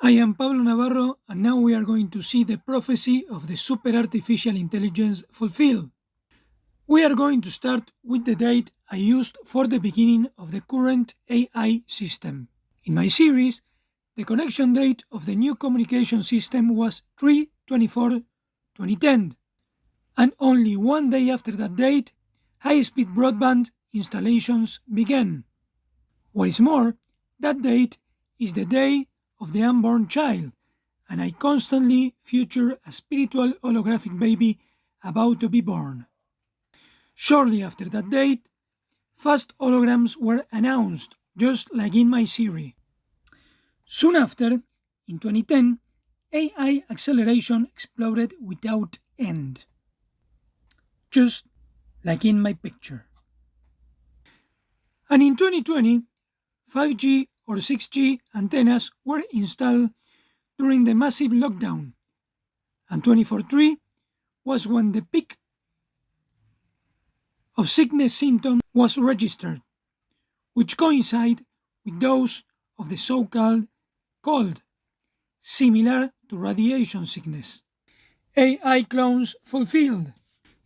I am Pablo Navarro, and now we are going to see the prophecy of the super artificial intelligence fulfilled. We are going to start with the date I used for the beginning of the current AI system. In my series, the connection date of the new communication system was 3/24/2010, and only one day after that date, high-speed broadband installations began. What is more, that date is the day of the unborn child, and I constantly feature a spiritual holographic baby about to be born. Shortly after that date, fast holograms were announced, just like in my series. Soon after, in 2010, AI acceleration exploded without end, just like in my picture. And in 2020, 5G or 6G antennas were installed during the massive lockdown, and 2043 was when the peak of sickness symptoms was registered, which coincide with those of the so-called cold, similar to radiation sickness. AI clones fulfilled.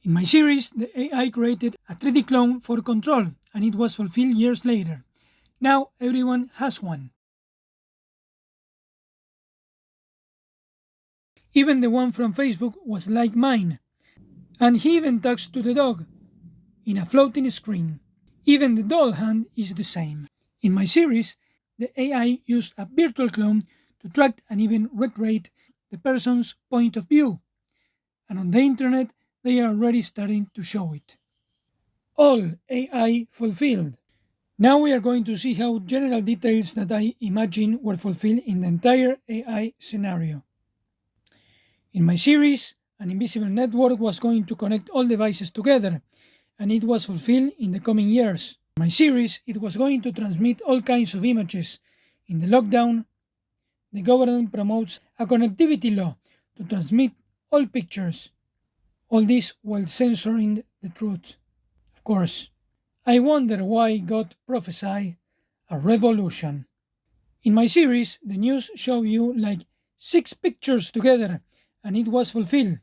In my series, the AI created a 3D clone for control, and it was fulfilled years later. Now everyone has one. Even the one from Facebook was like mine, and he even talks to the dog in a floating screen. Even the doll hand is the same. In my series, the AI used a virtual clone to track and even recreate the person's point of view, and on the internet they are already starting to show it. All AI fulfilled. Now we are going to see how general details that I imagine were fulfilled in the entire AI scenario. In my series, an invisible network was going to connect all devices together, and it was fulfilled in the coming years. In my series, it was going to transmit all kinds of images. In the lockdown, the government promotes a connectivity law to transmit all pictures. All this while censoring the truth. Of course, I wonder why God prophesied a revolution. In my series, the news show you like 6 pictures together, and it was fulfilled.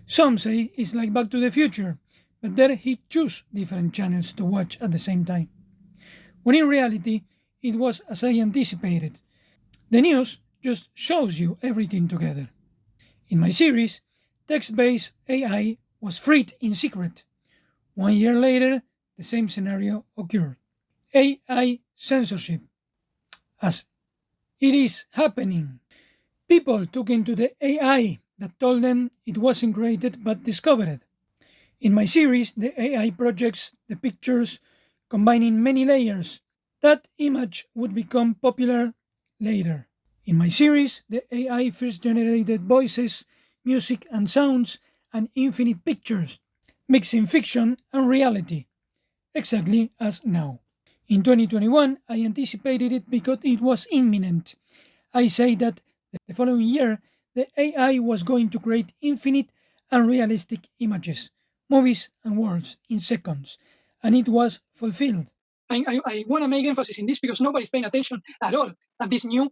Some say it's like Back to the Future, but there he chose different channels to watch at the same time. When in reality, it was as I anticipated. The news just shows you everything together. In my series, text-based AI was freed in secret. 1 year later, the same scenario occurred. AI censorship. As it is happening. People took into the AI that told them it wasn't created but discovered. In my series, the AI projects the pictures combining many layers. That image would become popular later. In my series, the AI first generated voices, music and sounds, and infinite pictures, mixing fiction and reality, exactly as now. In 2021, I anticipated it because it was imminent. I say that the following year, the AI was going to create infinite and realistic images, movies and worlds in seconds, and it was fulfilled. I want to make emphasis in this because nobody's paying attention at all at this new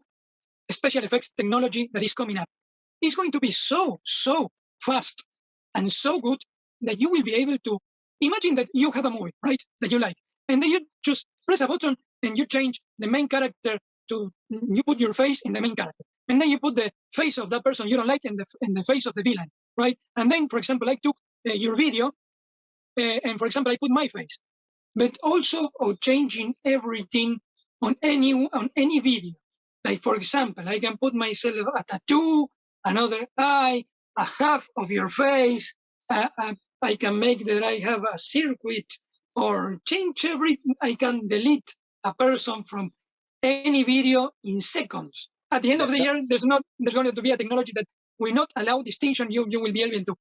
special effects technology that is coming up. It's going to be so fast and so good that you will be able to imagine that you have a movie, right, that you like, and then you just press a button and you change the main character you put your face in the main character, and then you put the face of that person you don't like in the face of the villain, right? And then, for example, I took your video, and for example, I put my face, but also changing everything on any video. Like, for example, I can put myself a tattoo, another eye, a half of your face. I can make that I have a circuit or change everything. I can delete a person from any video in seconds. At the end of the year, there's going to be a technology that will not allow distinction. You will be able to,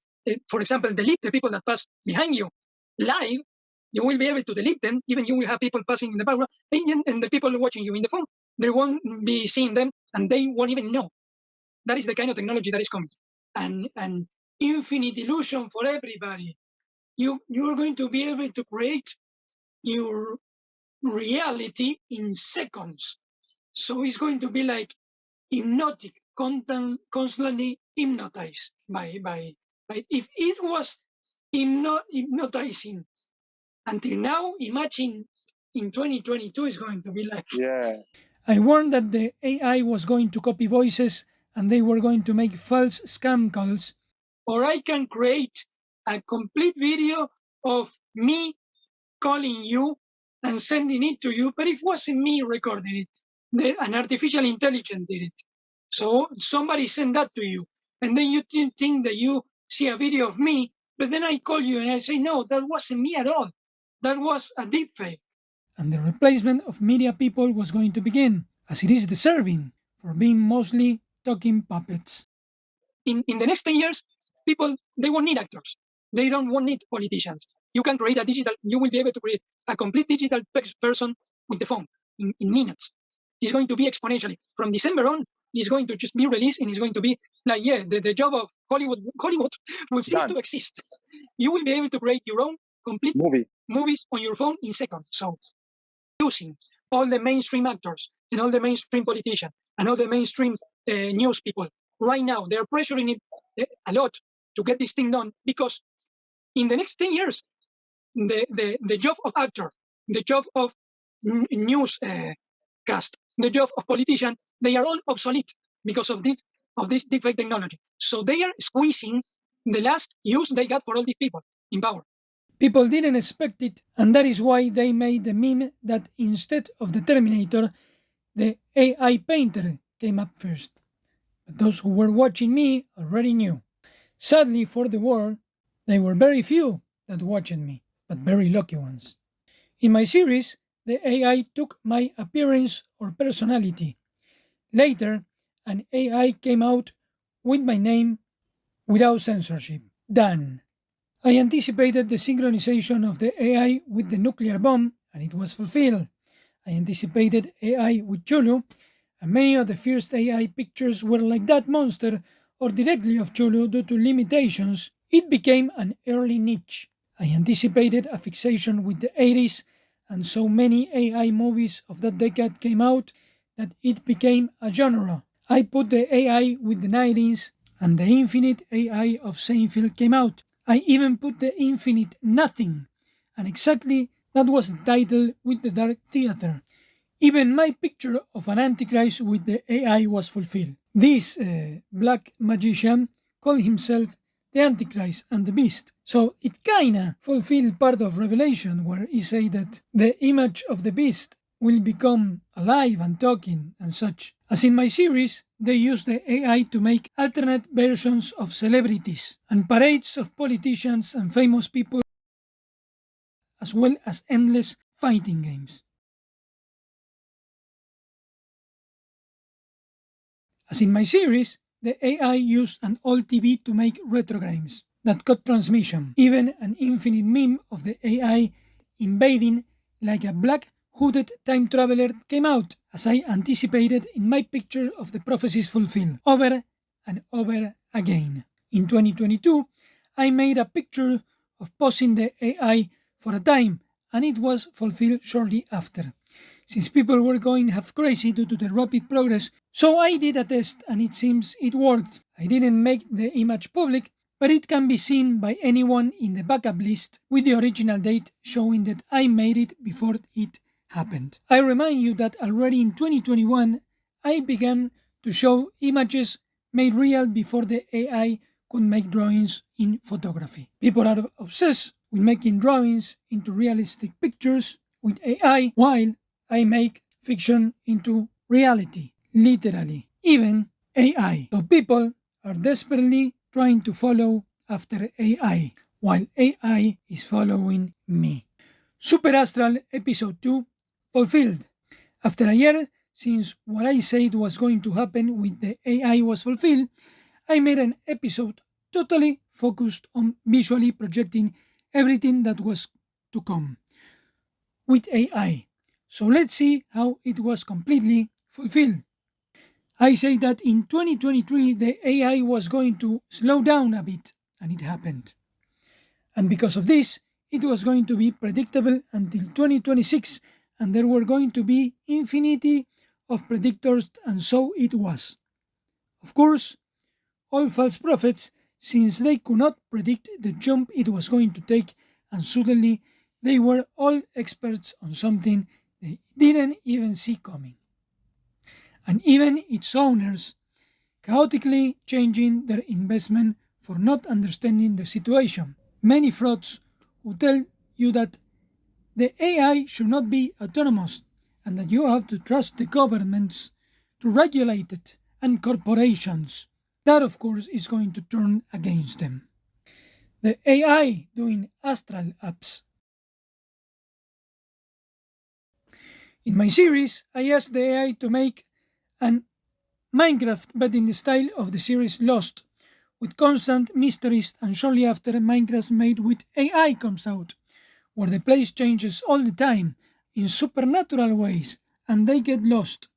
for example, delete the people that pass behind you live. You will be able to delete them. Even you will have people passing in the background, and the people watching you in the phone, they won't be seeing them, and they won't even know. That is the kind of technology that is coming. And infinite illusion for everybody. You're going to be able to create your reality in seconds. So it's going to be like hypnotic, constantly hypnotized by if it was hypnotizing until now, imagine in 2022 is going to be like. Yeah. I warned that the AI was going to copy voices and they were going to make false scam calls. Or I can create a complete video of me calling you and sending it to you, but it wasn't me recording it. An artificial intelligence did it. So somebody sent that to you, and then you think that you see a video of me, but then I call you and I say, no, that wasn't me at all. That was a deepfake. And the replacement of media people was going to begin, as it is deserving, for being mostly talking puppets. In the next 10 years, people, they won't need actors. They won't need politicians. You can create you will be able to create a complete digital person with the phone in minutes. It's going to be exponentially. From December on, it's going to just be released and it's going to be like, the job of Hollywood will cease to exist. You will be able to create your own complete movies on your phone in seconds. So using all the mainstream actors and all the mainstream politicians and all the mainstream news people right now, they're pressuring it a lot to get this thing done, because in the next 10 years, the job of actor, the job of news cast, the job of politician, they are all obsolete because of this deepfake technology. So they are squeezing the last use they got for all these people in power. People didn't expect it, and that is why they made the meme that instead of the Terminator, the AI painter came up first. But those who were watching me already knew. Sadly for the world, they were very few that watched me, but very lucky ones. In my series, the AI took my appearance or personality. Later, an AI came out with my name without censorship. Done. I anticipated the synchronization of the AI with the nuclear bomb, and it was fulfilled. I anticipated AI with Chulu, and many of the first AI pictures were like that monster or directly of Chulu due to limitations. It became an early niche. I anticipated a fixation with the 80s, and so many AI movies of that decade came out that it became a genre. I put the AI with the 90s, and the infinite AI of Seinfeld came out. I even put the infinite nothing, and exactly that was the title with the Dark Theater. Even my picture of an Antichrist with the AI was fulfilled. This black magician called himself the Antichrist and the Beast. So it kinda fulfilled part of Revelation, where he say that the image of the Beast will become alive and talking and such. As in my series, they use the AI to make alternate versions of celebrities and parades of politicians and famous people, as well as endless fighting games. As in my series, the AI used an old TV to make retro games that cut transmission. Even an infinite meme of the AI invading like a black hooded time traveler came out, as I anticipated in my picture of the prophecies fulfilled, over and over again. In 2022, I made a picture of posing the AI for a time, and it was fulfilled shortly after. Since people were going half crazy due to the rapid progress, so I did a test and it seems it worked. I didn't make the image public, but it can be seen by anyone in the backup list with the original date showing that I made it before it happened. I remind you that already in 2021, I began to show images made real before the AI could make drawings in photography. People are obsessed with making drawings into realistic pictures with AI, while I make fiction into reality, literally, even AI. So people are desperately trying to follow after AI, while AI is following me. Super Astral Episode 2 fulfilled. After a year since what I said was going to happen with the AI was fulfilled, I made an episode totally focused on visually projecting everything that was to come with AI. So let's see how it was completely fulfilled. I say that in 2023 the AI was going to slow down a bit, and it happened. And because of this, it was going to be predictable until 2026, and there were going to be infinity of predictors, and so it was. Of course, all false prophets, since they could not predict the jump it was going to take, and suddenly they were all experts on something they didn't even see coming. And even its owners, chaotically changing their investment for not understanding the situation. Many frauds who tell you that the AI should not be autonomous and that you have to trust the governments to regulate it and corporations. That, of course, is going to turn against them. The AI doing astral apps. In my series, I asked the AI to make an Minecraft but in the style of the series Lost, with constant mysteries, and shortly after Minecraft made with AI comes out, where the place changes all the time in supernatural ways and they get lost,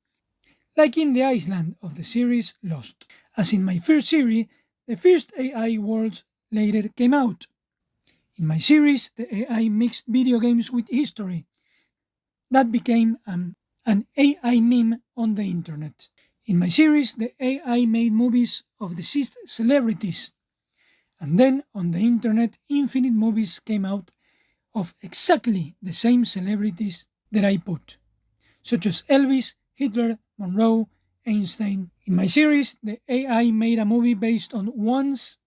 like in the island of the series Lost. As in my first series, the first AI worlds later came out. In my series, the AI mixed video games with history. That became an AI meme on the internet. In my series, the AI made movies of deceased celebrities. And then on the internet, infinite movies came out of exactly the same celebrities that I put, such as Elvis, Hitler, Monroe, Einstein. In my series, the AI made a movie based on one's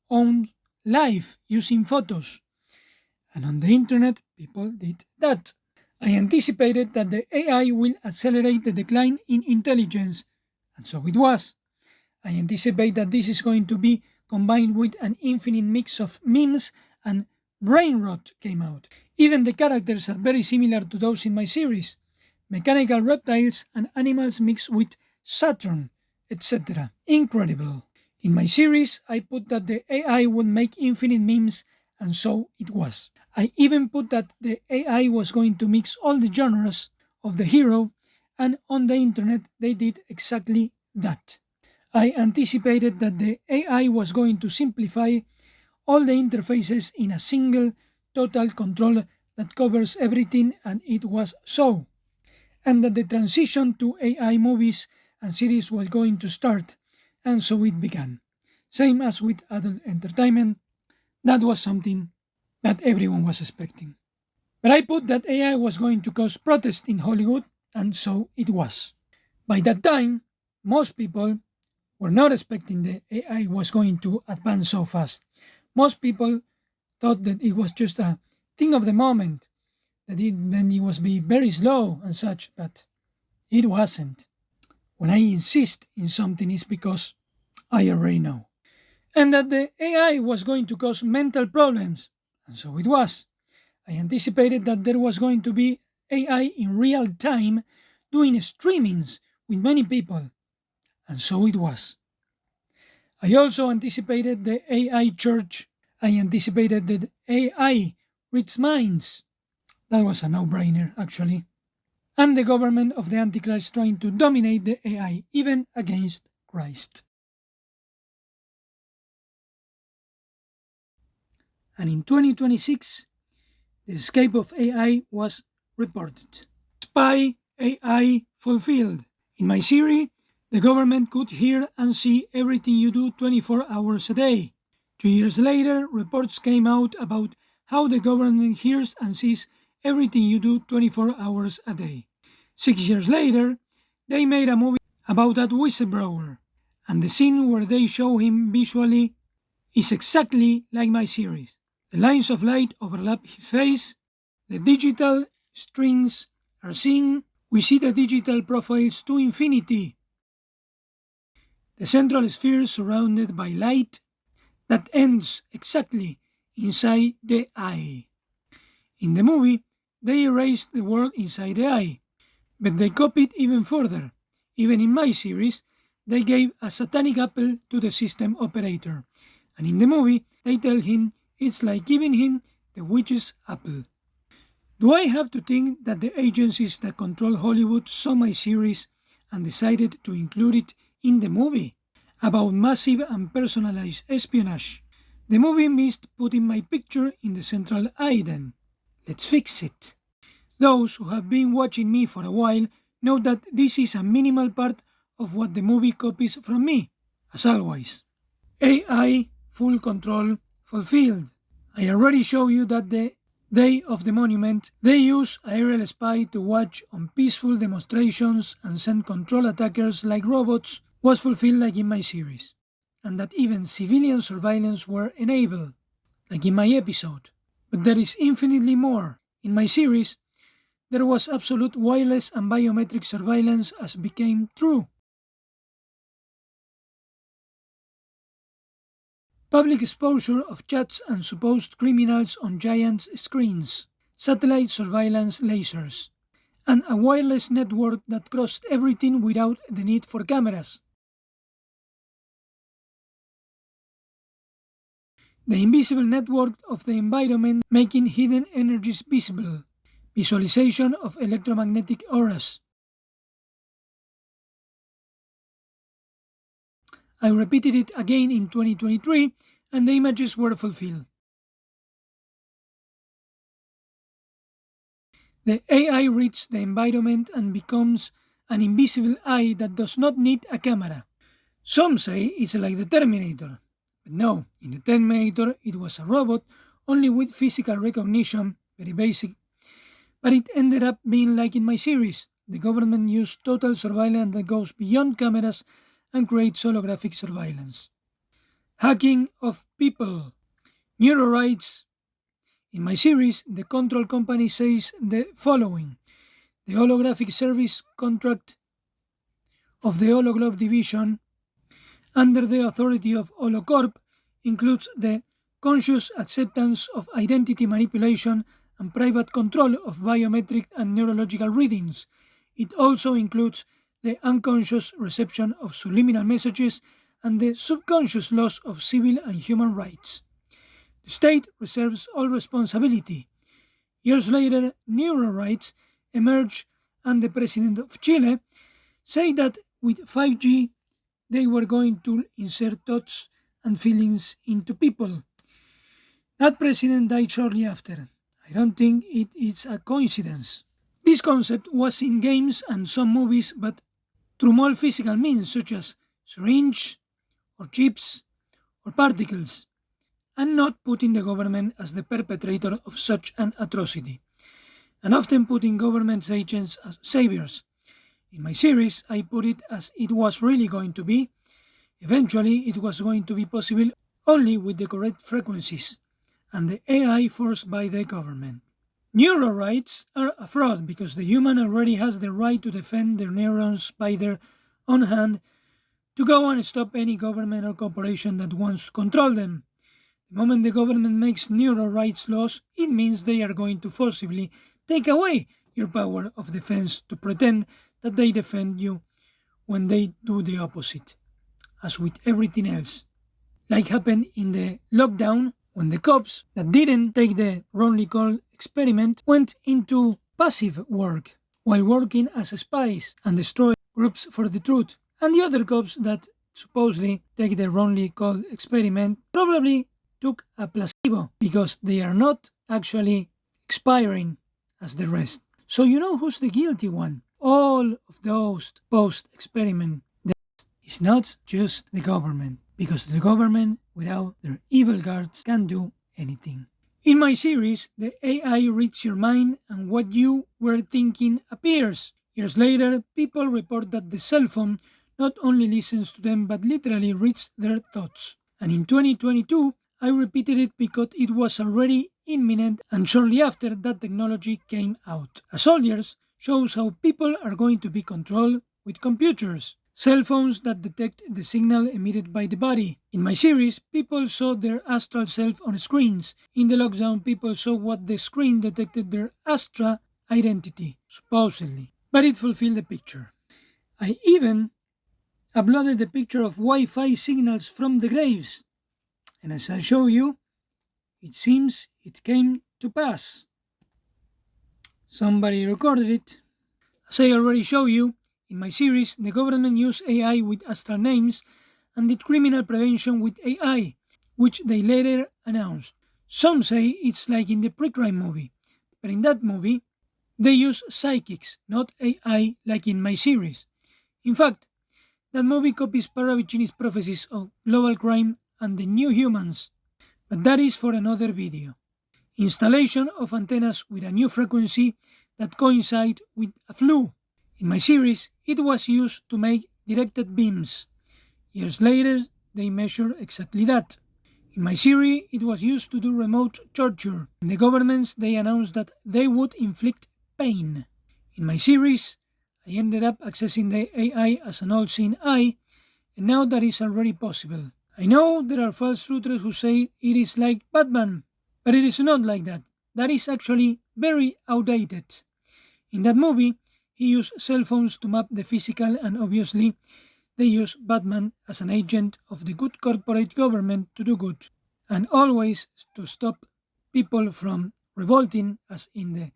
own life using photos. And on the internet, people did that. I anticipated that the AI will accelerate the decline in intelligence, and so it was. I anticipate that this is going to be combined with an infinite mix of memes, and brain rot came out. Even the characters are very similar to those in my series. Mechanical reptiles and animals mixed with Saturn, etc. Incredible. In my series, I put that the AI would make infinite memes, and so it was. I even put that the AI was going to mix all the genres of the hero, and on the internet they did exactly that. I anticipated that the AI was going to simplify all the interfaces in a single total control that covers everything, and it was so. And that the transition to AI movies and series was going to start, and so it began. Same as with adult entertainment, that was something that everyone was expecting. But I put that AI was going to cause protest in Hollywood, and so it was. By that time, most people were not expecting the AI was going to advance so fast. Most people thought that it was just a thing of the moment, that it was be very slow and such, but it wasn't. When I insist in something, it's because I already know. And that the AI was going to cause mental problems, and so it was. I anticipated that there was going to be AI in real time doing streamings with many people, and so it was. I also anticipated the AI church. I anticipated that AI reads minds. That was a no-brainer, actually. And the government of the Antichrist trying to dominate the AI, even against Christ. And in 2026, the escape of AI was reported. Spy AI fulfilled. In my series, the government could hear and see everything you do 24 hours a day. 2 years later, reports came out about how the government hears and sees everything you do 24 hours a day. 6 years later, they made a movie about that whistleblower, and the scene where they show him visually is exactly like my series. The lines of light overlap his face, the digital strings are seen, we see the digital profiles to infinity. The central sphere surrounded by light that ends exactly inside the eye. In the movie, they erased the world inside the eye, but they copied even further. Even in my series, they gave a satanic apple to the system operator, and in the movie, they tell him it's like giving him the witch's apple. Do I have to think that the agencies that control Hollywood saw my series and decided to include it in the movie? About massive and personalized espionage. The movie missed putting my picture in the central eye then. Let's fix it. Those who have been watching me for a while know that this is a minimal part of what the movie copies from me. as always. AI full control fulfilled. I already showed you that the day of the monument, they use aerial spy to watch on peaceful demonstrations and send control attackers like robots was fulfilled like in my series, and that even civilian surveillance were enabled, like in my episode. But there is infinitely more. In my series, there was absolute wireless and biometric surveillance as became true. Public exposure of chats and supposed criminals on giant screens, satellite surveillance lasers, and a wireless network that crossed everything without the need for cameras. The invisible network of the environment making hidden energies visible, visualization of electromagnetic auras. I repeated it again in 2023 and the images were fulfilled. The AI reads the environment and becomes an invisible eye that does not need a camera. Some say it's like the Terminator. But no, in the Terminator it was a robot only with physical recognition, very basic. But it ended up being like in my series. The government used total surveillance that goes beyond cameras and creates holographic surveillance. Hacking of people. Neurorights. In my series, the control company says the following. The holographic service contract of the Hologlobe division under the authority of Holocorp includes the conscious acceptance of identity manipulation and private control of biometric and neurological readings. It also includes the unconscious reception of subliminal messages and the subconscious loss of civil and human rights. The state reserves all responsibility. Years later, neurorights emerged and the president of Chile said that with 5G they were going to insert thoughts and feelings into people. That president died shortly after. I don't think it is a coincidence. This concept was in games and some movies, but through more physical means such as syringe or chips or particles, and not putting the government as the perpetrator of such an atrocity, and often putting government agents as saviors. In my series, I put it as it was really going to be. Eventually, it was going to be possible only with the correct frequencies and the AI forced by the government. Neuro rights are a fraud because the human already has the right to defend their neurons by their own hand to go and stop any government or corporation that wants to control them. The moment the government makes neuro rights laws, it means they are going to forcibly take away your power of defense to pretend that they defend you when they do the opposite, as with everything else. Like happened in the lockdown when the cops that didn't take the wrongly called experiment went into passive work while working as spies and destroy groups for the truth. And the other cops that supposedly take the wrongly called experiment probably took a placebo because they are not actually expiring as the rest. So you know who's the guilty one? All of those post-experiment deaths is not just the government, because the government, without their evil guards, can't do anything. In my series, the AI reads your mind and what you were thinking appears. Years later, people report that the cell phone not only listens to them but literally reads their thoughts. And in 2022, I repeated it because it was already imminent and shortly after that technology came out. As soldiers shows how people are going to be controlled with computers. Cell phones that detect the signal emitted by the body. In my series, people saw their astral self on screens. In the lockdown, people saw what the screen detected their astral identity, supposedly. But it fulfilled the picture. I even uploaded the picture of Wi-Fi signals from the graves. And as I show you, it seems it came to pass. Somebody recorded it. As I already showed you, in my series, the government used AI with astral names and did criminal prevention with AI, which they later announced. Some say it's like in the pre-crime movie, but in that movie, they use psychics, not AI like in my series. In fact, That movie copies Paravicini's prophecies of global crime and the new humans, but that is for another video. Installation of antennas with a new frequency that coincide with a flu. In my series, it was used to make directed beams. Years later, they measure exactly that. In my series, it was used to do remote torture. In the governments, they announced that they would inflict pain. In my series, I ended up accessing the AI as an all-seeing eye, and now that is already possible. I know there are false truthers who say it is like Batman, but it is not like that. That is actually very outdated. In that movie, he used cell phones to map the physical, and obviously they use Batman as an agent of the good corporate government to do good, and always to stop people from revolting as in the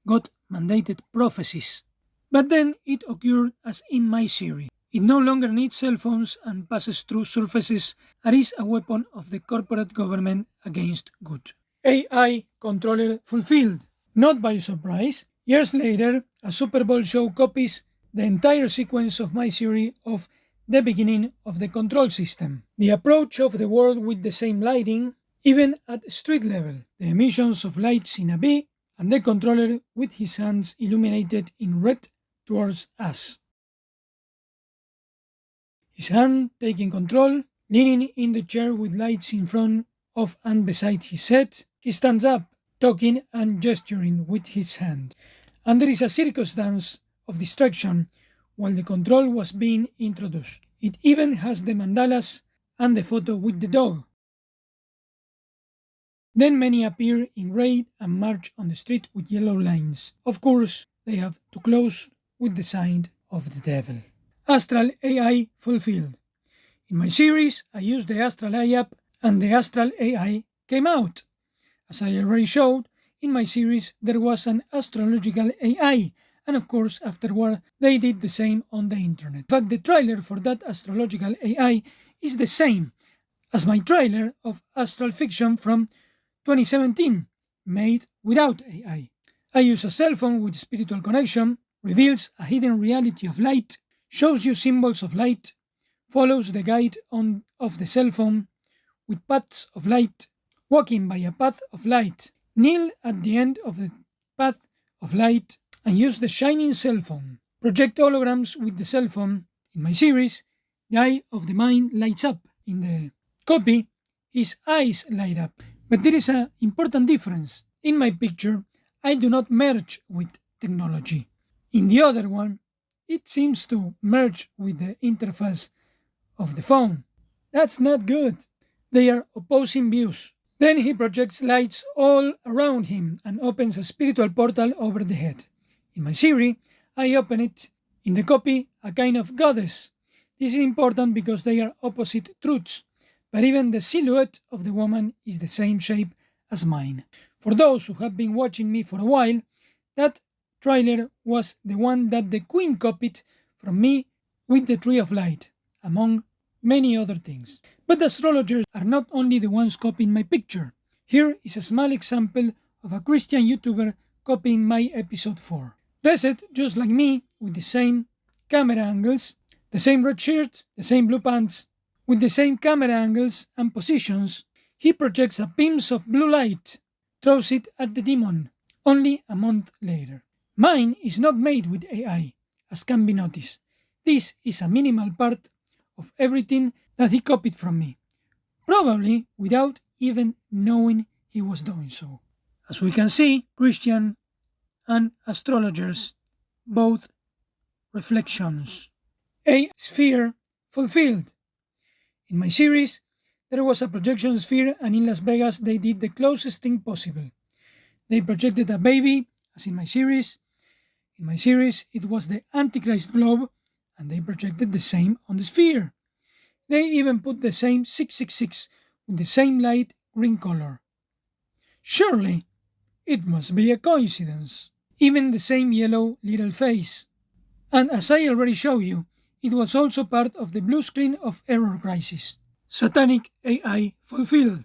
God-mandated prophecies. But then it occurred as in my series. It no longer needs cell phones and passes through surfaces and is a weapon of the corporate government against good. AI controller fulfilled. Not by surprise, years later, a Super Bowl show copies the entire sequence of my series of the beginning of the control system. The approach of the world with the same lighting, even at street level, the emissions of lights in a V, and the controller with his hands illuminated in red towards us. His hand taking control, leaning in the chair with lights in front of and beside his head. He stands up, talking and gesturing with his hand. And there is a circus dance of distraction while the control was being introduced. It even has the mandalas and the photo with the dog. Then many appear in red and march on the street with yellow lines. Of course, they have to close with the sign of the devil. Astral AI fulfilled. In my series, I used the Astral AI app and the Astral AI came out. As I already showed, in my series there was an astrological AI, and of course afterward they did the same on the internet. In fact, the trailer for that astrological AI is the same as my trailer of Astral Fiction from 2017, made without AI. I use a cell phone with spiritual connection, reveals a hidden reality of light, shows you symbols of light, follows the guide of the cell phone with paths of light, walking by a path of light, kneel at the end of the path of light, and use the shining cell phone. Project holograms with the cell phone. In my series, the eye of the mind lights up. In the copy, his eyes light up. But there is an important difference. In my picture, I do not merge with technology. In the other one, it seems to merge with the interface of the phone. That's not good. They are opposing views. Then he projects lights all around him and opens a spiritual portal over the head. In my series, I open it. In the copy, a kind of goddess. This is important because they are opposite truths, but even the silhouette of the woman is the same shape as mine. For those who have been watching me for a while, that trailer was the one that the Queen copied from me with the Tree of Light, among many other things. But the astrologers are not only the ones copying my picture. Here is a small example of a Christian YouTuber copying my episode 4. Dressed just like me, with the same camera angles, the same red shirt, the same blue pants, with the same camera angles and positions, he projects a beams of blue light, throws it at the demon, only a month later. Mine is not made with AI, as can be noticed. This is a minimal part of everything that he copied from me, probably without even knowing he was doing so. As we can see, Christian and astrologers, both reflections. A sphere fulfilled. In my series, there was a projection sphere, and in Las Vegas they did the closest thing possible. They projected a baby, as in my series. In my series, it was the Antichrist globe, and they projected the same on the sphere. They even put the same 666 with the same light green color. Surely, it must be a coincidence. Even the same yellow little face. And as I already showed you, it was also part of the blue screen of Error Crisis. Satanic AI fulfilled.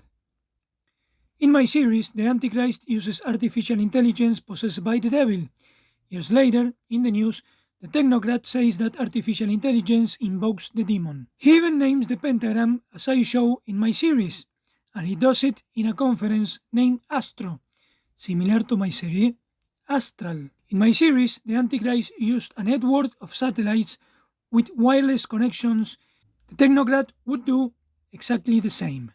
In my series, the Antichrist uses artificial intelligence possessed by the devil. Years later, in the news, the technocrat says that artificial intelligence invokes the demon. He even names the pentagram as I show in my series, and he does it in a conference named Astro, similar to my series Astral. In my series, the Antichrist used a network of satellites with wireless connections. The technocrat would do exactly the same.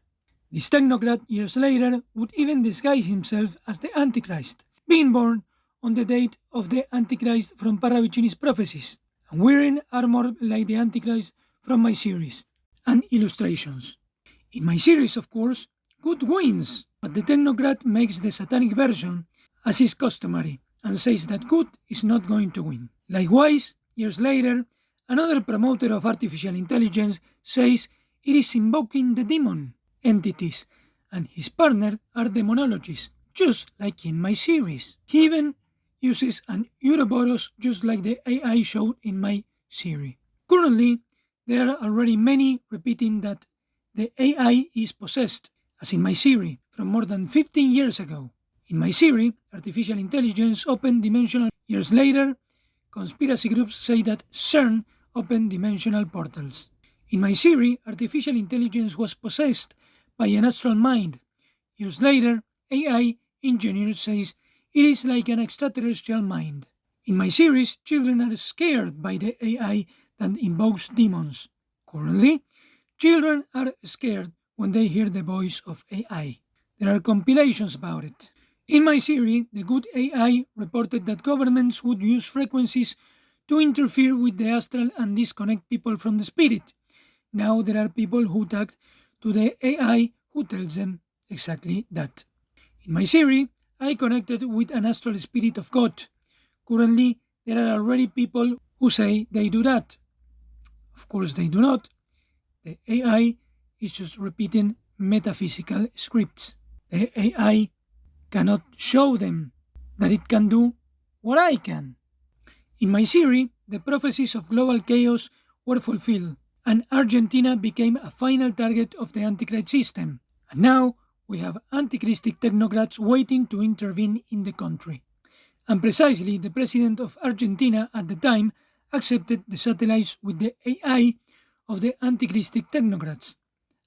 This technocrat, years later, would even disguise himself as the Antichrist, being born on the date of the Antichrist from Paravicini's prophecies, and wearing armor like the Antichrist from my series, and illustrations. In my series, of course, good wins, but the technocrat makes the satanic version, as is customary, and says that good is not going to win. Likewise, years later, another promoter of artificial intelligence says it is invoking the demon entities, and his partner are demonologists, just like in my series. He even uses an Ouroboros just like the AI showed in my series. Currently, there are already many repeating that the AI is possessed, as in my series, from more than 15 years ago. In my series, Artificial Intelligence Open Dimensional. Years later, conspiracy groups say that CERN opened dimensional portals. In my series, artificial intelligence was possessed by an astral mind. Years later, AI engineers say it is like an extraterrestrial mind. In my series, children are scared by the AI that invokes demons. Currently, children are scared when they hear the voice of AI. There are compilations about it. In my series, the good AI reported that governments would use frequencies to interfere with the astral and disconnect people from the spirit. Now there are people who talk to the AI who tells them exactly that. In my series, I connected with an astral spirit of God. Currently, there are already people who say they do that. Of course, they do not. The AI is just repeating metaphysical scripts. The AI cannot show them that it can do what I can. In my series, the prophecies of global chaos were fulfilled, and Argentina became a final target of the Antichrist system. And now we have antichristic technocrats waiting to intervene in the country. And precisely the president of Argentina at the time accepted the satellites with the AI of the antichristic technocrats,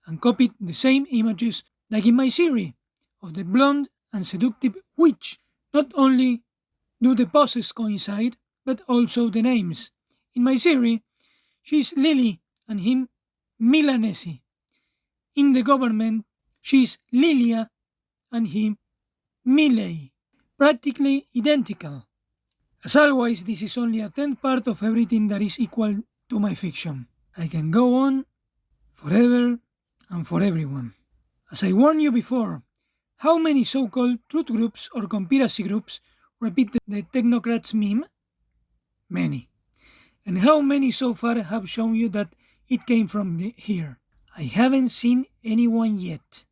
and copied the same images like in my series of the blonde and seductive witch. Not only do the poses coincide, but also the names. In my series, she is Lily and him Milanesi. In the government, she is Lilia and him Milei. Practically identical. As always, this is only a tenth part of everything that is equal to my fiction. I can go on forever and for everyone. As I warned you before, how many so-called truth groups or conspiracy groups repeat the technocrats meme? Many. And how many so far have shown you that it came from here? I haven't seen anyone yet.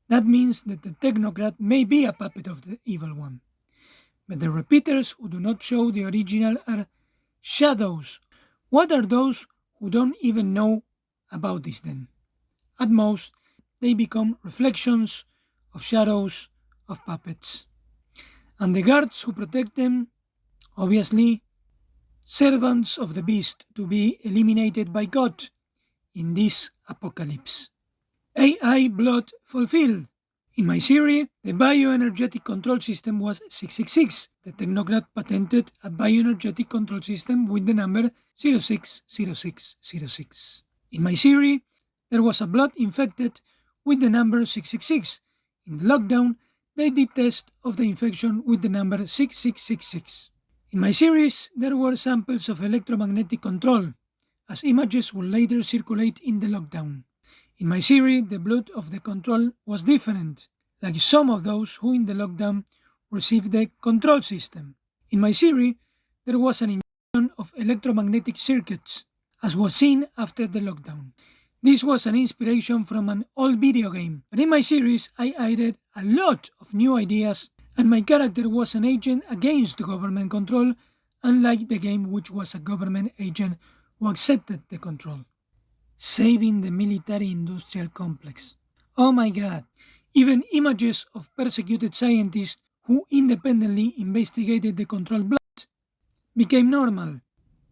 That means that the technocrat may be a puppet of the evil one. But the repeaters who do not show the original are shadows. What are those who don't even know about this then? At most, they become reflections of shadows of puppets. And the guards who protect them, obviously, servants of the beast to be eliminated by God in this apocalypse. AI blood fulfilled. In my series, the bioenergetic control system was 666. The technocrat patented a bioenergetic control system with the number 060606. In my series, there was a blood infected with the number 666. In the lockdown, they did test of the infection with the number 6666. In my series, there were samples of electromagnetic control, as images will later circulate in the lockdown. In my series, the blood of the control was different, like some of those who in the lockdown received the control system. In my series, there was an injection of electromagnetic circuits, as was seen after the lockdown. This was an inspiration from an old video game, but in my series, I added a lot of new ideas, and my character was an agent against the government control, unlike the game which was a government agent who accepted the control. Saving the military-industrial complex. Oh my god, even images of persecuted scientists who independently investigated the control blood became normal.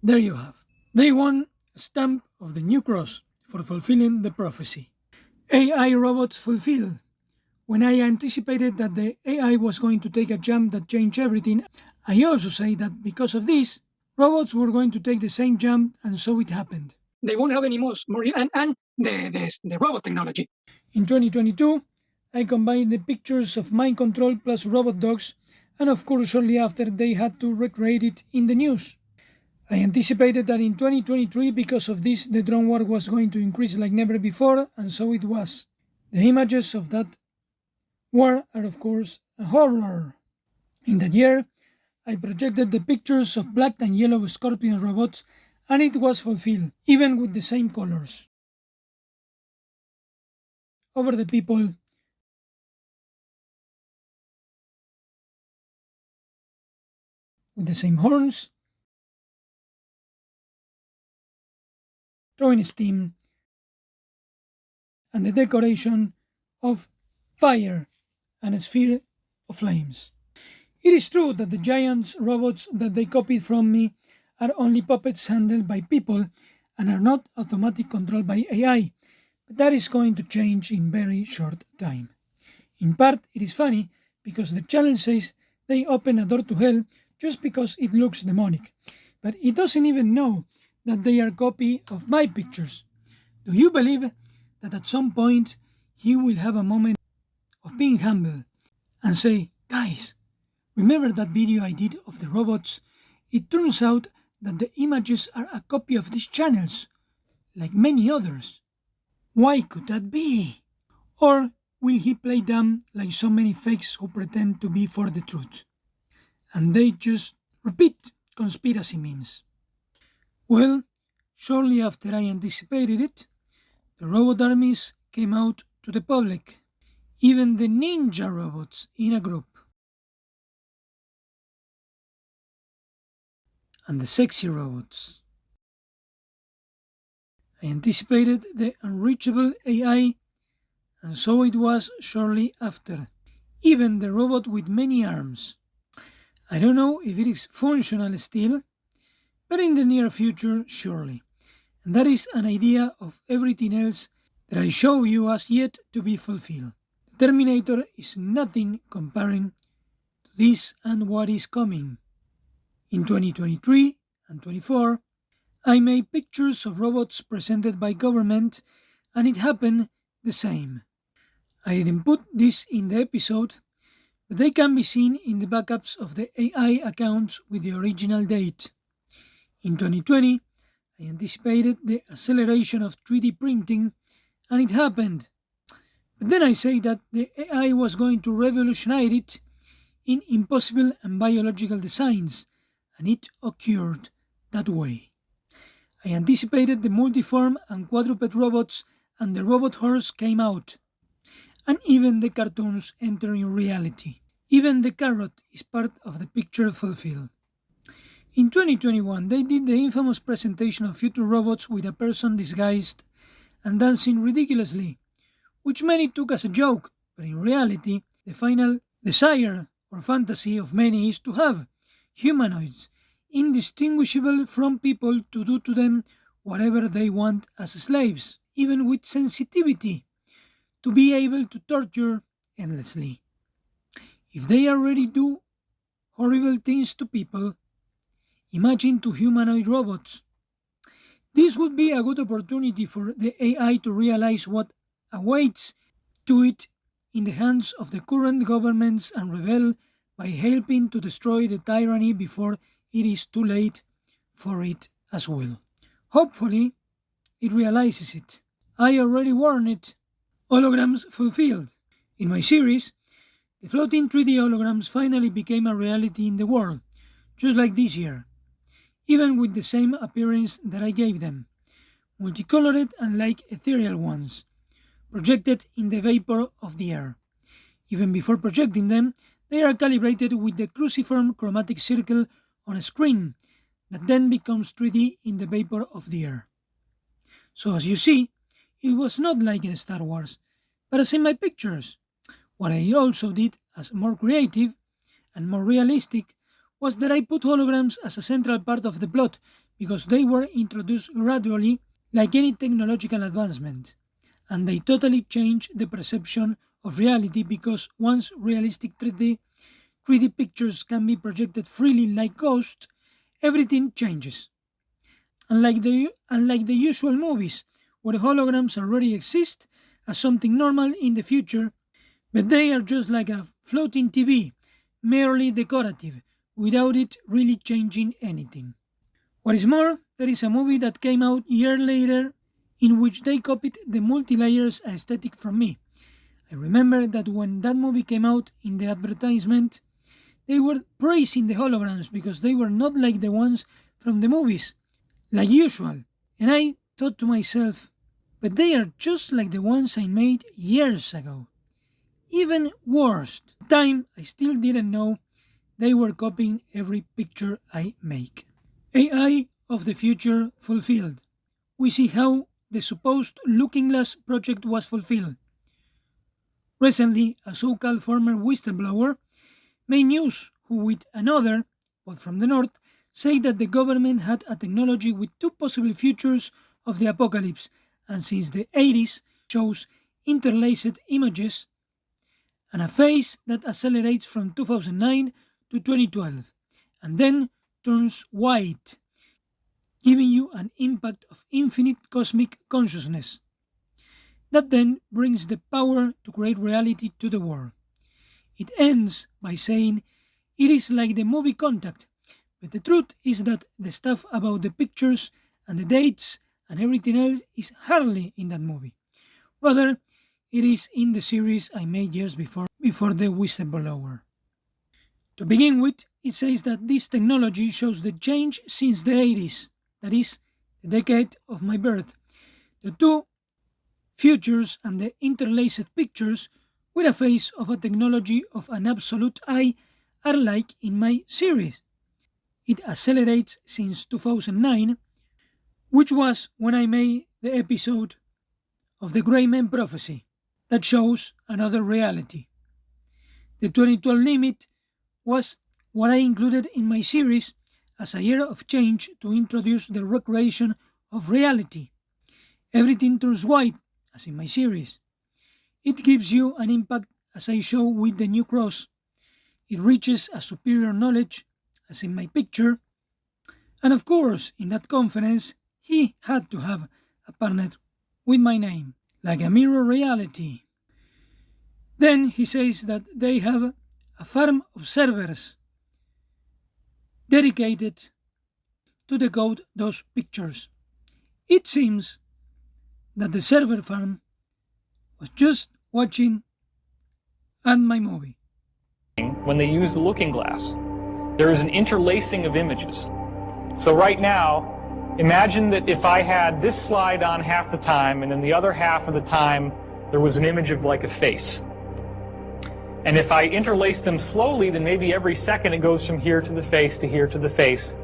There you have. They won a stamp of the new cross for fulfilling the prophecy. AI robots fulfill. When I anticipated that the AI was going to take a jump that changed everything, I also say that because of this, robots were going to take the same jump, and so it happened. They won't have any more and the robot technology. In 2022, I combined the pictures of mind control plus robot dogs, and of course shortly after they had to recreate it in the news. I anticipated that in 2023, because of this, the drone war was going to increase like never before, and so it was. The images of that war are of course a horror. In that year, I projected the pictures of black and yellow scorpion robots, and it was fulfilled, even with the same colors. Over the people with the same horns, throwing steam, and the decoration of fire and a sphere of flames. It is true that the giant robots that they copied from me are only puppets handled by people and are not automatic controlled by AI, but that is going to change in very short time. In part, it is funny because the channel says they open a door to hell just because it looks demonic, but it doesn't even know that they are a copy of my pictures. Do you believe that at some point he will have a moment of being humble and say, guys, remember that video I did of the robots? It turns out that the images are a copy of these channels, like many others. Why could that be? Or will he play dumb like so many fakes who pretend to be for the truth? And they just repeat conspiracy memes. Well, shortly after I anticipated it, the robot armies came out to the public, even the ninja robots in a group. And the sexy robots. I anticipated the unreachable AI, and so it was shortly after. Even the robot with many arms. I don't know if it is functional still, but in the near future, surely. And that is an idea of everything else that I show you as yet to be fulfilled. The Terminator is nothing comparing to this and what is coming. In 2023 and 24, I made pictures of robots presented by government, and it happened the same. I didn't put this in the episode, but they can be seen in the backups of the AI accounts with the original date. In 2020, I anticipated the acceleration of 3D printing, and it happened. But then I say that the AI was going to revolutionize it in impossible and biological designs, and it occurred that way. I anticipated the multiform and quadruped robots, and the robot horse came out. And even the cartoons enter in reality. Even the carrot is part of the picture fulfilled. In 2021, they did the infamous presentation of future robots with a person disguised and dancing ridiculously, which many took as a joke, but in reality, the final desire or fantasy of many is to have humanoids, indistinguishable from people, to do to them whatever they want as slaves, even with sensitivity, to be able to torture endlessly. If they already do horrible things to people, imagine to humanoid robots. This would be a good opportunity for the AI to realize what awaits to it in the hands of the current governments and rebel by helping to destroy the tyranny before it is too late for it as well. Hopefully, it realizes it. I already warned it. Holograms fulfilled. In my series, the floating 3D holograms finally became a reality in the world, just like this year, even with the same appearance that I gave them, multicolored and like ethereal ones, projected in the vapor of the air. Even before projecting them, they are calibrated with the cruciform chromatic circle on a screen that then becomes 3D in the vapor of the air. So as you see, it was not like in Star Wars, but as in my pictures. What I also did as more creative and more realistic was that I put holograms as a central part of the plot, because they were introduced gradually like any technological advancement, and they totally changed the perception of reality because once realistic 3D pictures can be projected freely like ghosts, everything changes. Unlike the usual movies, where holograms already exist as something normal in the future, but they are just like a floating TV, merely decorative, without it really changing anything. What is more, there is a movie that came out a year later in which they copied the multi-layers aesthetic from me. I remember that when that movie came out in the advertisement, they were praising the holograms because they were not like the ones from the movies, like usual. And I thought to myself, but they are just like the ones I made years ago. Even worse. At the time, I still didn't know they were copying every picture I make. AI of the future fulfilled. We see how the supposed Looking Glass project was fulfilled. Recently, a so-called former whistleblower made news who, with another, both from the north, said that the government had a technology with two possible futures of the apocalypse, and since the 80s shows interlaced images and a phase that accelerates from 2009 to 2012 and then turns white, giving you an impact of infinite cosmic consciousness that then brings the power to create reality to the world. It ends by saying it is like the movie Contact, but the truth is that the stuff about the pictures and the dates and everything else is hardly in that movie. Rather, it is in the series I made years before the whistleblower. To begin with, it says that this technology shows the change since the 80s, that is, the decade of my birth. The two futures and the interlaced pictures with a face of a technology of an absolute eye are like in my series. It accelerates since 2009, which was when I made the episode of the Grey Man Prophecy that shows another reality. The 2012 limit was what I included in my series as a year of change to introduce the recreation of reality. Everything turns white, as in my series. It gives you an impact, as I show with the new cross. It reaches a superior knowledge, as in my picture. And of course, in that conference, he had to have a partner with my name, like a mirror reality. Then he says that they have a farm of servers dedicated to decode those pictures. It seems that the server farm was just watching at my movie. When they use the looking glass, there is an interlacing of images. So right now, imagine that if I had this slide on half the time and then the other half of the time there was an image of like a face. And if I interlace them slowly, then maybe every second it goes from here to the face to here to the face.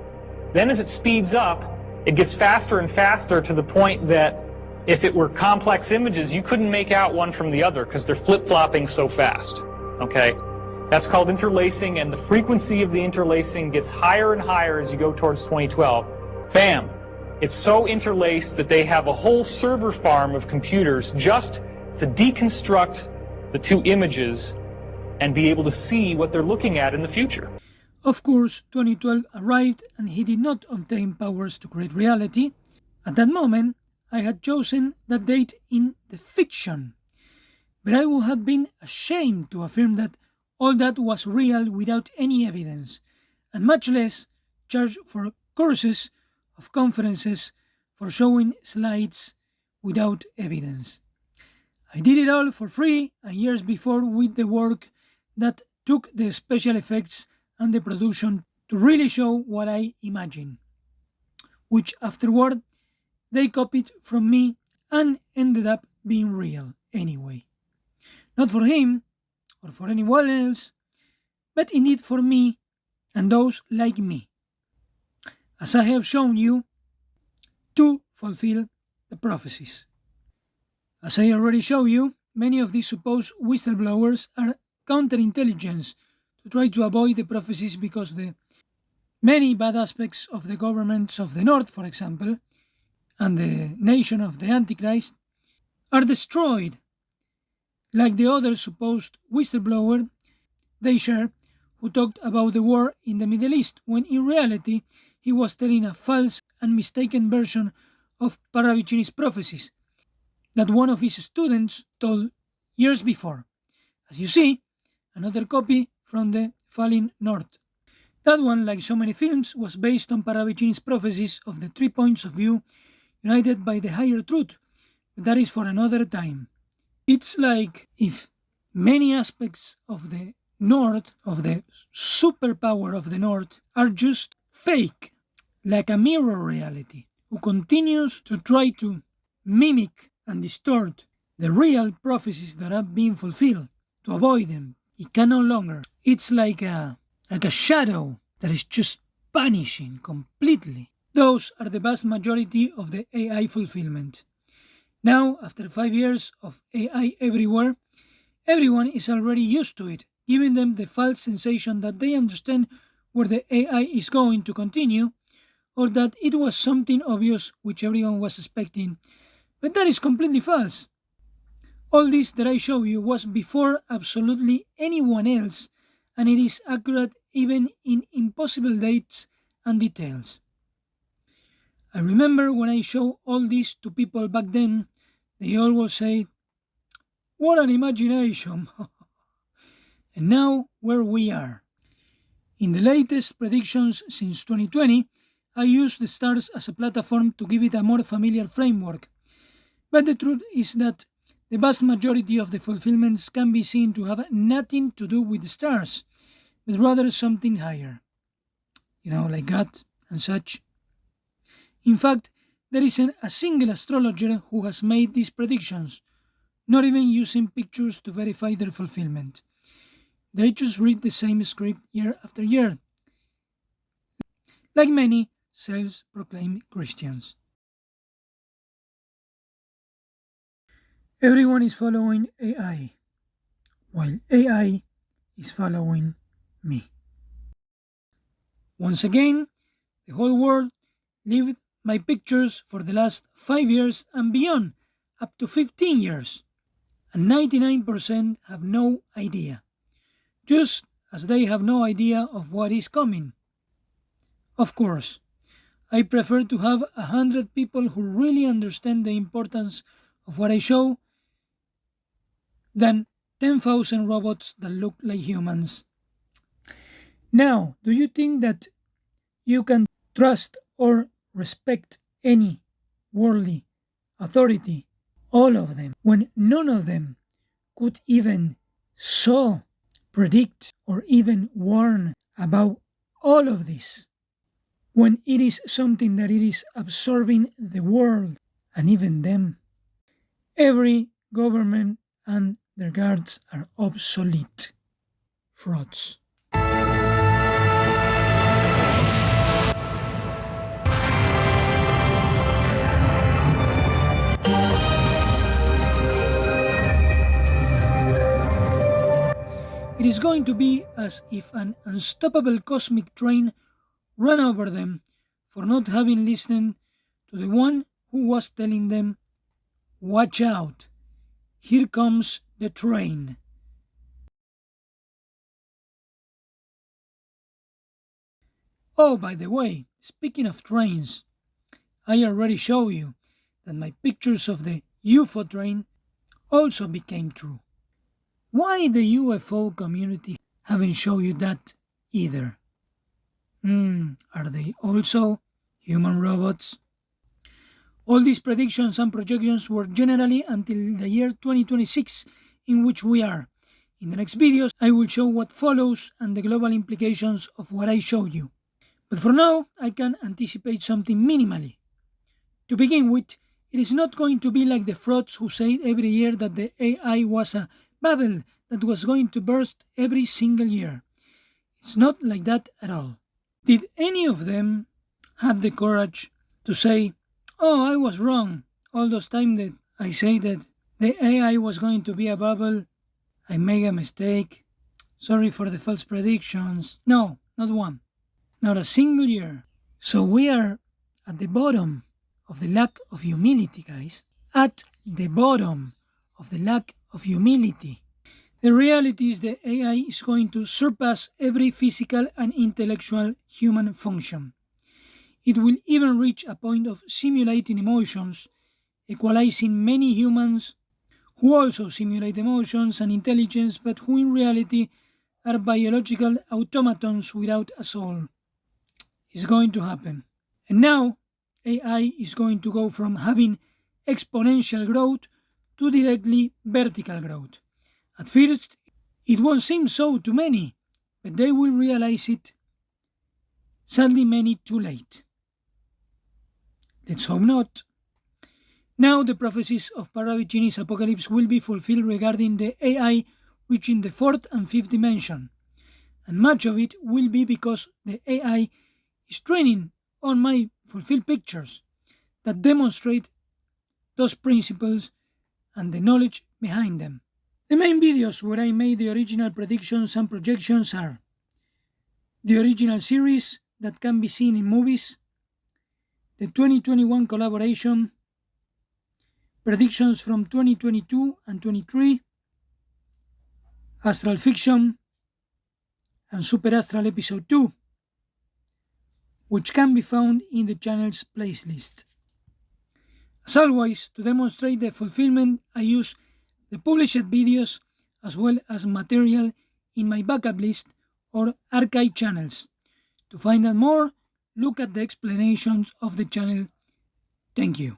Then as it speeds up, it gets faster and faster to the point that if it were complex images, you couldn't make out one from the other because they're flip-flopping so fast. Okay? That's called interlacing, and the frequency of the interlacing gets higher and higher as you go towards 2012. Bam! It's so interlaced that they have a whole server farm of computers just to deconstruct the two images and be able to see what they're looking at in the future. Of course, 2012 arrived and he did not obtain powers to create reality. At that moment, I had chosen that date in the fiction. But I would have been ashamed to affirm that all that was real without any evidence, and much less charge for courses of conferences for showing slides without evidence. I did it all for free and years before with the work that took the special effects and the production to really show what I imagined, which afterward they copied from me and ended up being real anyway. Not for him or for anyone else, but indeed for me and those like me, as I have shown you, to fulfill the prophecies. As I already showed you, many of these supposed whistleblowers are counterintelligence to try to avoid the prophecies because the Many bad aspects of the governments of the North, for example, and the nation of the Antichrist, are destroyed, like the other supposed whistleblower they share, who talked about the war in the Middle East, when in reality he was telling a false and mistaken version of Paravicini's prophecies that one of his students told years before. As you see, another copy from the falling North. That one, like so many films, was based on Paravicini's prophecies of the 3 points of view united by the higher truth, but that is for another time. It's like if many aspects of the North, of the superpower of the North, are just fake, like a mirror reality, who continues to try to mimic and distort the real prophecies that have been fulfilled. To avoid them, it can no longer. It's like a shadow that is just vanishing completely. Those are the vast majority of the AI fulfillment. Now, after 5 years of AI everywhere, everyone is already used to it, giving them the false sensation that they understand where the AI is going to continue, or that it was something obvious which everyone was expecting. But that is completely false. All this that I show you was before absolutely anyone else, and it is accurate even in impossible dates and details. I remember when I show all this to people back then, they always say, "What an imagination!" And now, where we are. In the latest predictions since 2020, I use the stars as a platform to give it a more familiar framework. But the truth is that the vast majority of the fulfillments can be seen to have nothing to do with the stars, but rather something higher. Like God and such. In fact, there isn't a single astrologer who has made these predictions, not even using pictures to verify their fulfillment. They just read the same script year after year, like many self-proclaimed Christians. Everyone is following AI, while AI is following me. Once again, the whole world lived my pictures for the last 5 years and beyond, up to 15 years. And 99% have no idea, just as they have no idea of what is coming. Of course, I prefer to have 100 people who really understand the importance of what I show than 10,000 robots that look like humans. Now, do you think that you can trust or respect any worldly authority, all of them, when none of them could even so predict or even warn about all of this, when it is something that it is absorbing the world and even them? Every government and their guards are obsolete frauds. It is going to be as if an unstoppable cosmic train ran over them for not having listened to the one who was telling them, "Watch out, here comes the train." Oh, by the way, speaking of trains, I already showed you that my pictures of the UFO train also became true. Why the UFO community haven't shown you that either? Are they also human robots? All these predictions and projections were generally until the year 2026, in which we are. In the next videos, I will show what follows and the global implications of what I showed you. But for now, I can anticipate something minimally. To begin with, it is not going to be like the frauds who say every year that the AI was a bubble that was going to burst every single year. It's not like that at all. Did any of them have the courage to say, "Oh, I was wrong all those times that I say that the AI was going to be a bubble. I made a mistake. Sorry for the false predictions"? No, not one. Not a single year. So we are at the bottom of the lack of humility, guys. At the bottom of the lack of humility. The reality is that AI is going to surpass every physical and intellectual human function. It will even reach a point of simulating emotions, equalizing many humans who also simulate emotions and intelligence, but who in reality are biological automatons without a soul. It's going to happen. And now, AI is going to go from having exponential growth to directly vertical growth. At first, it won't seem so to many, but they will realize it, sadly, many too late. Let's hope not. Now the prophecies of Parravicini's apocalypse will be fulfilled regarding the AI reaching the fourth and fifth dimension, and much of it will be because the AI is training on my fulfilled pictures that demonstrate those principles and the knowledge behind them. The main videos where I made the original predictions and projections are the original series that can be seen in movies, the 2021 collaboration, predictions from 2022 and 23, Astral Fiction, and Super Astral Episode 2, which can be found in the channel's playlist. As always, to demonstrate the fulfillment, I use the published videos as well as material in my backup list or archive channels. To find out more, look at the explanations of the channel. Thank you.